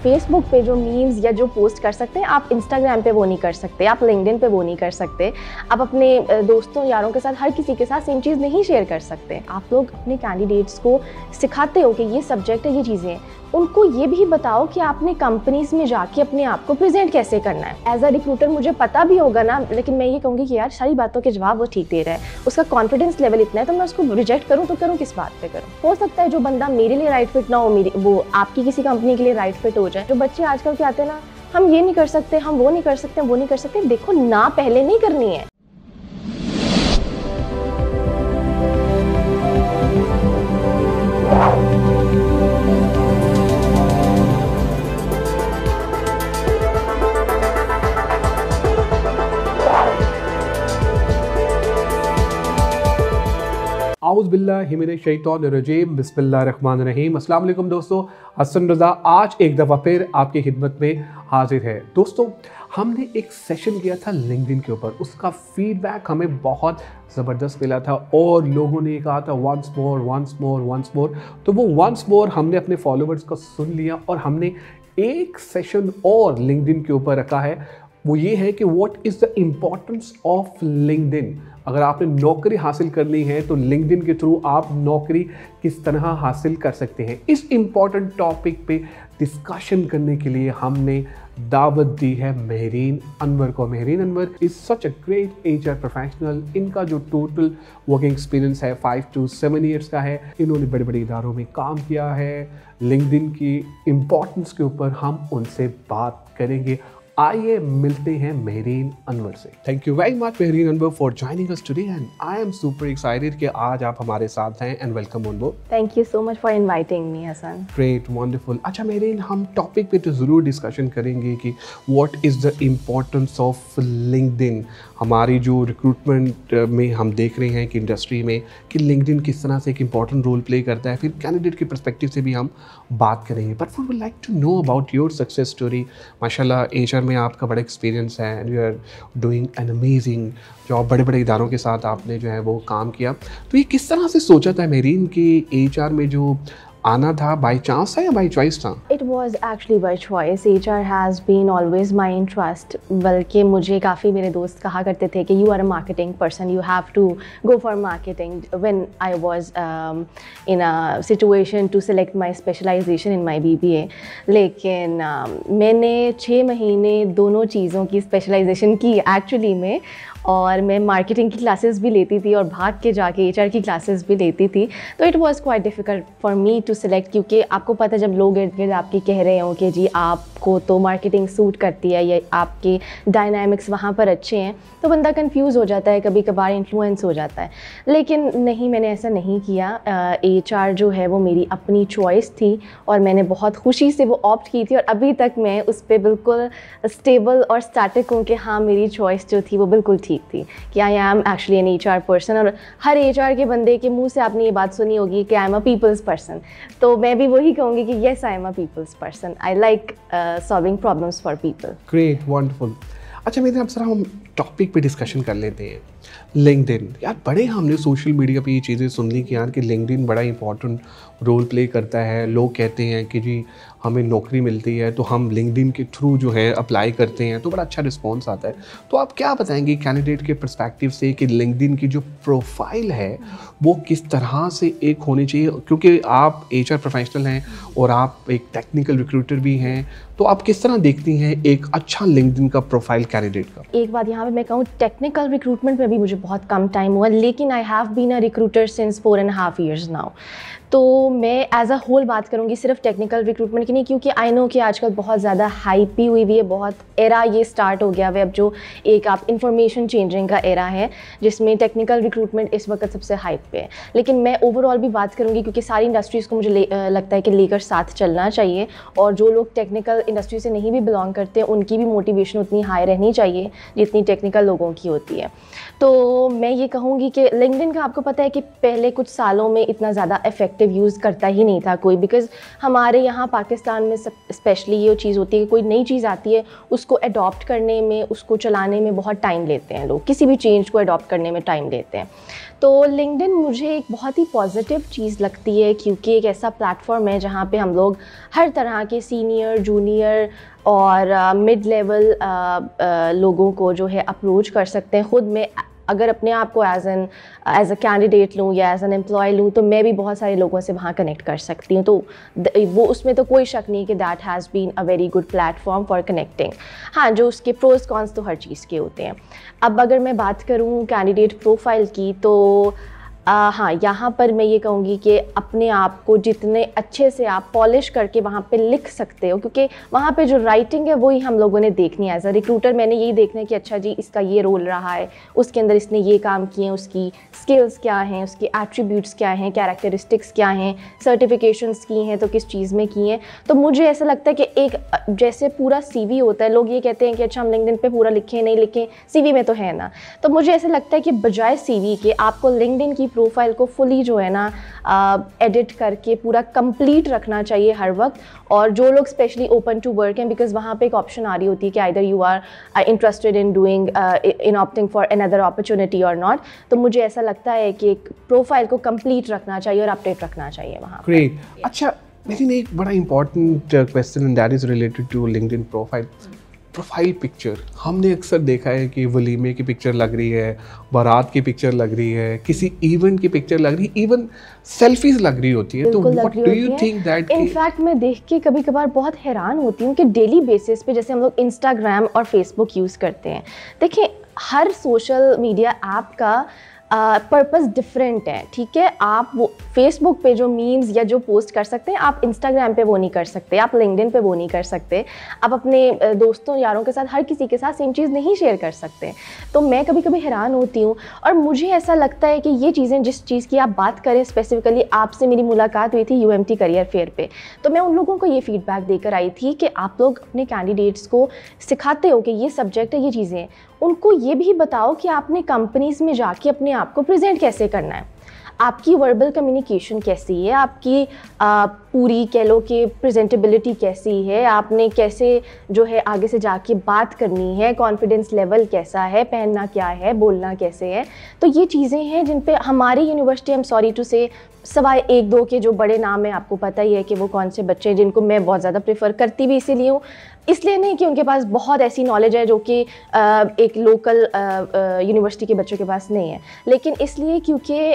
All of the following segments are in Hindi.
फेसबुक पे जो मीम्स या जो पोस्ट कर सकते हैं, आप इंस्टाग्राम पे वो नहीं कर सकते, आप लिंक्डइन पे वो नहीं कर सकते, आप अपने दोस्तों यारों के साथ, हर किसी के साथ सेम चीज़ नहीं शेयर कर सकते। आप लोग अपने कैंडिडेट्स को सिखाते हो कि ये सब्जेक्ट है, ये चीज़ें हैं, उनको ये भी बताओ कि आपने कंपनीज में जाके अपने आप को प्रेजेंट कैसे करना है। एज अ रिक्रूटर मुझे पता भी होगा ना, लेकिन मैं ये कहूँगी कि यार सारी बातों के जवाब वो ठीक दे रहा है, उसका कॉन्फिडेंस लेवल इतना है, तो मैं उसको रिजेक्ट करूँ तो करूँ किस बात पे करूँ। हो सकता है जो बंदा मेरे लिए राइट फिट ना हो, वो आपकी किसी कंपनी के लिए राइट फिट हो जाए। जो बच्चे आजकल के आते हैं ना, हम ये नहीं कर सकते, हम वो नहीं कर सकते, वो नहीं कर सकते, देखो ना पहले नहीं करनी है। औज़ुबिल्लाहिमिनश्शैतानिर्रजीम बिस्मिल्लाहिर्रहमानिर्रहीम। अस्सलाम वालेकुम दोस्तों, हसन रज़ा आज एक दफ़ा फिर आपकी खिदमत में हाजिर है। दोस्तों, हमने एक सेशन किया था लिंक्डइन के ऊपर, उसका फीडबैक हमें बहुत ज़बरदस्त मिला था और लोगों ने कहा था once more once more once more. तो वो वंस मोर हमने अपने फॉलोवर्स को सुन लिया और हमने एक सेशन और लिंक्डइन के ऊपर रखा है। वो ये है कि what is the importance of LinkedIn. अगर आपने नौकरी हासिल करनी है तो लिंक्डइन के थ्रू आप नौकरी किस तरह हासिल कर सकते हैं। इस इम्पॉर्टेंट टॉपिक पे डिस्कशन करने के लिए हमने दावत दी है मेहरीन अनवर को। Mehreen Anwar is such a great HR professional. इनका जो टोटल वर्किंग एक्सपीरियंस है 5 to 7 ईयर्स का है। इन्होंने बड़े बड़े इदारों में काम किया है। लिंक्डइन की इम्पोर्टेंस के ऊपर हम उनसे बात करेंगे। आइए मिलते हैं मेहरीन अनवर से। Thank you very much Mehreen Anwar for joining us today and I am super excited कि आज आप हमारे साथ हैं and welcome on board. Thank you so much for inviting me Hasan. Great, wonderful. अच्छा मेहरीन, हम टॉपिक पे तो ज़रूर डिस्कशन करेंगे कि what is the importance of LinkedIn. हमारी जो रिक्रूटमेंट में हम देख रहे हैं कि इंडस्ट्री में कि लिंक्डइन किस तरह से एक इम्पॉर्टेंट रोल प्ले करता है, फिर कैंडिडेट के पर्सपेक्टिव से भी हम बात करेंगे। But we would like to know about your success story. माशाल्लाह एचआर में आपका बड़ा एक्सपीरियंस है and you are doing an amazing job. बड़े बड़े इदारों के साथ आपने जो है वो काम किया। तो ये किस तरह से सोचा था मेहरीन कि एचआर में जो आना था बाई चांस था या बाई चॉइस था? It was actually by choice. HR has been always my interest. बल्कि मुझे काफ़ी मेरे दोस्त कहा करते थे कि you are a marketing person, you have to go for marketing. When I was in a situation to select my specialization in my BBA, लेकिन मैंने 6 महीने दोनों चीज़ों की स्पेशलाइजेशन की एक्चुअली में, और मैं मार्केटिंग की क्लासेस भी लेती थी और भाग के जाके एचआर की क्लासेस भी लेती थी। तो it was quite difficult for me to select, क्योंकि आपको पता है जब लोग इर्द गिर्द आपके कह रहे हों कि जी आपको तो मार्केटिंग सूट करती है या आपके डायनामिक्स वहाँ पर अच्छे हैं, तो बंदा कंफ्यूज हो जाता है, कभी कभार इन्फ्लुएंस हो जाता है। लेकिन नहीं, मैंने ऐसा नहीं किया। एचआर जो है वो मेरी अपनी चॉइस थी और मैंने बहुत खुशी से वो ऑप्ट की थी और अभी तक मैं उस पर बिल्कुल स्टेबल और स्टैटिक हूँ कि हाँ मेरी चॉइस जो थी वो बिल्कुल ठीक थी कि I am actually an HR person. और हर एचआर के बंदे के मुंह से आपने ये बात सुनी होगी कि I am a people's person, तो मैं भी वही कहूँगी कि yes I am a people's person. I like solving problems for people. Great, wonderful. अच्छा मेरे अब सर हम टॉपिक पे डिस्कशन कर लेते हैं। लिंक्डइन, यार बड़े हमने सोशल मीडिया पे ये चीज़ें सुन ली कि यार कि लिंक्डइन बड़ा इंपॉर्टेंट रोल प्ले करता है। लोग कहते हैं कि जी हमें नौकरी मिलती है तो हम लिंक्डइन के थ्रू जो है अप्लाई करते हैं तो बड़ा अच्छा रिस्पॉन्स आता है। तो आप क्या बताएंगे कैंडिडेट के पर्सपेक्टिव से कि लिंक्डइन की जो प्रोफाइल है वो किस तरह से एक होनी चाहिए, क्योंकि आप एचआर प्रोफेशनल हैं और आप एक टेक्निकल रिक्रूटर भी हैं, तो आप किस तरह देखती हैं एक अच्छा लिंक्डइन का प्रोफाइल कैंडिडेट का? एक बात यहाँ पे मैं कहूँ, टेक्निकल रिक्रूटमेंट में भी मुझे बहुत कम टाइम हुआ, लेकिन I have been a recruiter since 4.5 years now. तो मैं एज अ होल बात करूँगी सिर्फ टेक्निकल रिक्रूटमेंट की नहीं, क्योंकि आई नो कि आजकल बहुत ज़्यादा हाइप भी हुई है, बहुत एरा ये स्टार्ट हो गया है अब जो एक आप इंफॉर्मेशन चेंजिंग का एरा है जिसमें टेक्निकल रिक्रूटमेंट इस वक्त सबसे हाइप पे है। लेकिन मैं ओवरऑल भी बात करूँगी क्योंकि सारी इंडस्ट्रीज़ को मुझे लगता है कि लेकर साथ चलना चाहिए, और जो लोग टेक्निकल इंडस्ट्री से नहीं भी बिलोंग करते उनकी भी मोटिवेशन उतनी हाई रहनी चाहिए जितनी टेक्निकल लोगों की होती है। तो मैं ये कहूँगी कि लिंक्डइन का आपको पता है कि पहले कुछ सालों में इतना ज़्यादा इफेक्टिव पर्सपेक्टिव यूज़ करता ही नहीं था कोई, बिकॉज हमारे यहाँ पाकिस्तान में स्पेशली ये चीज़ होती है कि कोई नई चीज़ आती है उसको अडॉप्ट करने में, उसको चलाने में बहुत टाइम लेते हैं लोग, किसी भी चेंज को अडॉप्ट करने में टाइम लेते हैं। तो लिंक्डइन मुझे एक बहुत ही पॉजिटिव चीज़ लगती है, क्योंकि एक ऐसा प्लेटफॉर्म है जहाँ पे हम लोग हर तरह के सीनियर, जूनियर और मिड लेवल लोगों को जो है अप्रोच कर सकते हैं। ख़ुद में अगर अपने आप को एज अ कैंडिडेट लूँ या एज एन एम्प्लॉय लूँ तो मैं भी बहुत सारे लोगों से वहाँ कनेक्ट कर सकती हूँ। तो वो उसमें तो कोई शक नहीं कि that has been a very good platform for connecting. हाँ, जो उसके प्रोज कॉन्स तो हर चीज़ के होते हैं। अब अगर मैं बात करूँ कैंडिडेट प्रोफाइल की, तो हाँ, यहाँ पर मैं ये कहूँगी कि अपने आप को जितने अच्छे से आप पॉलिश करके वहाँ पे लिख सकते हो, क्योंकि वहाँ पे जो राइटिंग है वही हम लोगों ने देखनी है। एज अ रिक्रूटर मैंने यही देखना है कि अच्छा जी इसका ये रोल रहा है, उसके अंदर इसने ये काम किए हैं, उसकी स्किल्स क्या हैं, उसकी एट्रीब्यूट्स क्या हैं, कैरेक्टरिस्टिक्स क्या हैं, सर्टिफिकेशंस की हैं तो किस चीज़ में की हैं। तो मुझे ऐसा लगता है कि एक जैसे पूरा CV होता है, लोग ये कहते हैं कि अच्छा हम लिंक्डइन पे पूरा लिखें नहीं लिखें, CV में तो है ना। तो मुझे ऐसा लगता है कि बजाय CV के आपको लिंक्डइन की प्रोफाइल को फुली जो है ना एडिट करके पूरा कंप्लीट रखना चाहिए हर वक्त। और जो लोग स्पेशली ओपन टू वर्क हैं, बिकॉज वहाँ पे एक ऑप्शन आ रही होती है कि either you are interested in doing in opting for another opportunity और नॉट। तो मुझे ऐसा लगता है कि एक प्रोफाइल को कंप्लीट रखना चाहिए और अपडेट रखना चाहिए वहाँ। ग्रेट। अच्छा, लेकिन एक बड़ा important question and that is related to LinkedIn profile picture. हमने अक्सर देखा है कि वलीमे की पिक्चर लग रही है, बारात की पिक्चर लग रही है, किसी इवेंट की पिक्चर लग रही है, इवन सेल्फीज लग रही होती है। तो what do you think that? In fact मैं देख के कभी कभार बहुत हैरान होती हूँ कि डेली बेसिस पे जैसे हम लोग इंस्टाग्राम और फेसबुक यूज़ करते हैं, देखिए हर सोशल मीडिया ऐप का पर्पस डिफरेंट है, ठीक है। आप वो फेसबुक पे जो मीम्स या जो पोस्ट कर सकते हैं, आप इंस्टाग्राम पे वो नहीं कर सकते, आप लिंक्डइन पे वो नहीं कर सकते, आप अपने दोस्तों यारों के साथ हर किसी के साथ सेम चीज़ नहीं शेयर कर सकते। तो मैं कभी कभी हैरान होती हूँ, और मुझे ऐसा लगता है कि ये चीज़ें, जिस चीज़ की आप बात करें स्पेसिफिकली, आपसे मेरी मुलाकात हुई थी UMT करियर फेयर पे, तो मैं उन लोगों को ये फीडबैक देकर आई थी कि आप लोग अपने कैंडिडेट्स को सिखाते हो कि ये सब्जेक्ट है, ये चीज़ें हैं, उनको ये भी बताओ कि आपने कंपनीज़ में जाके अपने आप को प्रेजेंट कैसे करना है, आपकी वर्बल कम्युनिकेशन कैसी है, आपकी पूरी कह लो कि प्रेजेंटेबिलिटी कैसी है, आपने कैसे जो है आगे से जाके बात करनी है, कॉन्फिडेंस लेवल कैसा है, पहनना क्या है, बोलना कैसे है। तो ये चीज़ें हैं जिन पे हमारी university, I am sorry to say, सवाए एक दो के जो बड़े नाम हैं, आपको पता ही है कि वो कौन से बच्चे हैं, जिनको मैं बहुत ज़्यादा प्रेफर करती भी इसीलिए हूँ, इसलिए नहीं कि उनके पास बहुत ऐसी नॉलेज है जो कि एक लोकल यूनिवर्सिटी के बच्चों के पास नहीं है, लेकिन इसलिए क्योंकि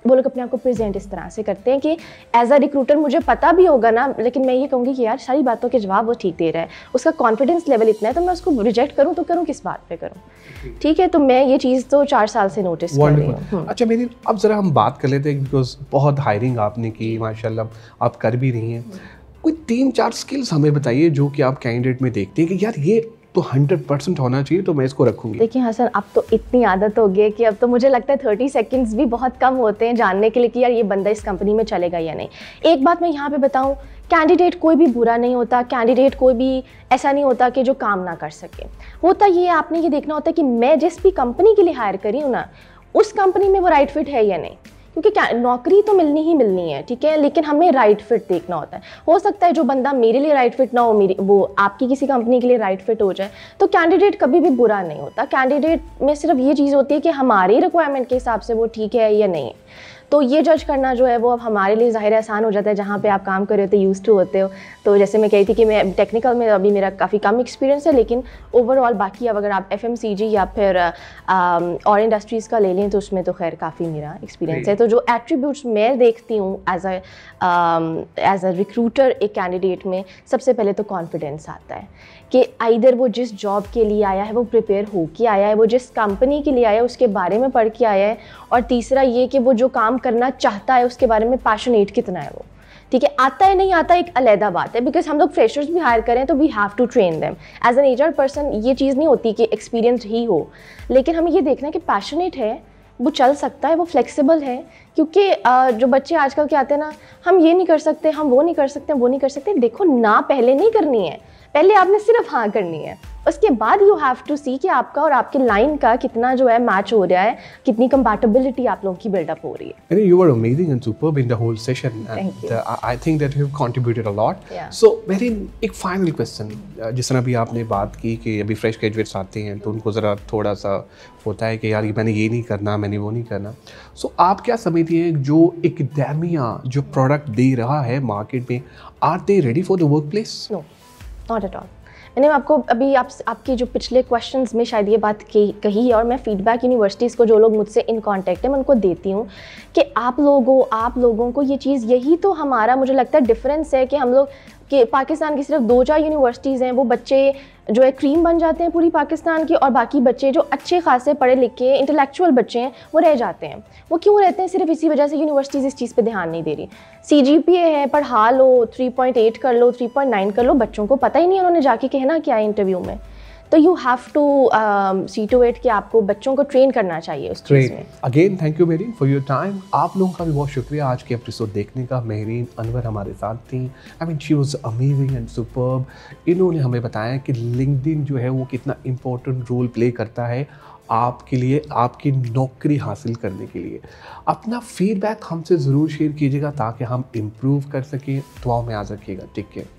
वो लोग अपने आप को प्रेजेंट इस तरह से करते हैं कि एज अ रिक्रूटर मुझे पता भी होगा ना, लेकिन मैं ये कहूँगी कि यार सारी बातों के जवाब वो ठीक दे रहा है, उसका कॉन्फिडेंस लेवल इतना है, तो मैं उसको रिजेक्ट करूँ तो करूँ किस बात पे करूँ, ठीक है। तो मैं ये चीज़ तो 4 साल से नोटिस कर रही हूँ। अच्छा मेरी, अब ज़रा हम बात कर लेते हैं, बिकॉज बहुत हायरिंग आपने की माशाल्लाह, आप कर भी रही हैं। कोई 3-4 स्किल्स हमें बताइए जो कि आप कैंडिडेट में देखते हैं कि यार ये तो 100% होना चाहिए, तो मैं इसको रखूंगी। देखिए हसन, अब तो इतनी आदत हो गई कि अब तो मुझे लगता है 30 सेकंड्स भी बहुत कम होते हैं जानने के लिए कि यार ये बंदा इस कंपनी में चलेगा या नहीं। एक बात मैं यहाँ पे बताऊँ, कैंडिडेट कोई भी बुरा नहीं होता, कैंडिडेट कोई भी ऐसा नहीं होता कि जो काम ना कर सके। होता ये है, आपने ये देखना होता है कि मैं जिस भी कंपनी के लिए हायर करी हूँ ना, उस कंपनी में वो राइट फिट है या नहीं, क्योंकि नौकरी तो मिलनी ही मिलनी है, ठीक है, लेकिन हमें राइट फिट देखना होता है। हो सकता है जो बंदा मेरे लिए राइट फिट ना हो, वो आपकी किसी कंपनी के लिए राइट फिट हो जाए। तो कैंडिडेट कभी भी बुरा नहीं होता, कैंडिडेट में सिर्फ ये चीज़ होती है कि हमारी रिक्वायरमेंट के हिसाब से वो ठीक है या नहीं है। तो ये जज करना जो है वो अब हमारे लिए ज़ाहिर आसान हो जाता है, जहाँ पे आप काम कर रहे होते, यूज़ टू होते हो। तो जैसे मैं कही थी कि मैं टेक्निकल में अभी मेरा काफ़ी कम एक्सपीरियंस है, लेकिन ओवरऑल बाकी अब अगर आप FMCG या फिर और इंडस्ट्रीज़ का ले लें तो उसमें तो खैर काफ़ी मेरा एक्सपीरियंस है। तो जो एट्रीब्यूट्स मैं देखती हूँ एज अ रिक्रूटर एक कैंडिडेट में, सबसे पहले तो कॉन्फिडेंस आता है कि आइदर वो जिस जॉब के लिए आया है वो प्रिपेयर हो के आया है, वो जिस कंपनी के लिए आया है उसके बारे में पढ़ के आया है, और तीसरा ये कि वो जो काम करना चाहता है उसके बारे में पैशनेट कितना है वो, ठीक है। आता है नहीं आता एक अलहदा बात है, बिकॉज हम लोग फ्रेशर्स भी हायर करें तो we have to train them. As an aged person ये चीज़ नहीं होती कि एक्सपीरियंस ही हो, लेकिन हमें ये देखना है कि पैशनेट है, वो चल सकता है, वो फ्लेक्सिबल है। क्योंकि जो बच्चे आजकल के आते हैं ना, हम ये नहीं कर सकते, हम वो नहीं कर सकते, वो नहीं कर सकते। देखो ना, पहले नहीं करनी है, पहले आपने सिर्फ हाँ करनी है, उसके बाद यू हैव टू सी कि आपका और आपके लाइन का कितना जो है मैच हो रहा है, कितनी कंपैटिबिलिटी आप लोगों की बिल्डअप हो रही है। You were amazing and superb in the whole session. Thank you. I think that you have contributed a lot. Yeah. So very एक final question, जिस तरह भी आपने बात की कि अभी फ्रेश ग्रेजुएट्स आते हैं तो उनको ज़रा थोड़ा सा होता है कि यार मैंने ये नहीं करना, मैंने वो नहीं करना। So आप क्या समझती हैं जो एकेडेमिया जो प्रोडक्ट दे रहा है मार्केट में, are they ready for the work place? No, not at all. मैंने आपको अभी आपकी जो पिछले क्वेश्चंस में शायद ये बात कही है, और मैं फीडबैक यूनिवर्सिटीज़ को, जो लोग मुझसे इन कांटेक्ट है, मैं उनको देती हूँ कि आप लोगों को ये चीज़, यही तो हमारा मुझे लगता है डिफरेंस है कि हम लोग कि पाकिस्तान की सिर्फ 2-4 यूनिवर्सिटीज़ हैं, वो बच्चे जो है क्रीम बन जाते हैं पूरी पाकिस्तान के, और बाकी बच्चे जो अच्छे खासे पढ़े लिखे इंटेलेक्चुअल बच्चे हैं वो रह जाते हैं। वो क्यों रहते हैं? सिर्फ इसी वजह से यूनिवर्सिटीज़ इस चीज़ पे ध्यान नहीं दे रही। CGPA है, पढ़ा लो, 3.8 कर लो, 3.9 कर लो, बच्चों को पता ही नहीं है उन्होंने जाके कहना क्या है इंटरव्यू में। तो you have to see to it कि आपको बच्चों को ट्रेन करना चाहिए उस चीज़ में। Again thank you Mehreen for your time. आप लोगों का भी बहुत शुक्रिया आज के एपिसोड देखने का। मेहरीन अनवर हमारे साथ थी। I mean she was amazing and superb. इन्होंने हमें बताया कि लिंक्डइन जो है वो कितना इम्पोर्टेंट रोल प्ले करता है आपके लिए, आपकी नौकरी हासिल करने के लिए। अपना फीडबैक हमसे ज़रूर शेयर कीजिएगा ताकि हम इम्प्रूव कर सकें। दुआओं में याद रखिएगा। Take care.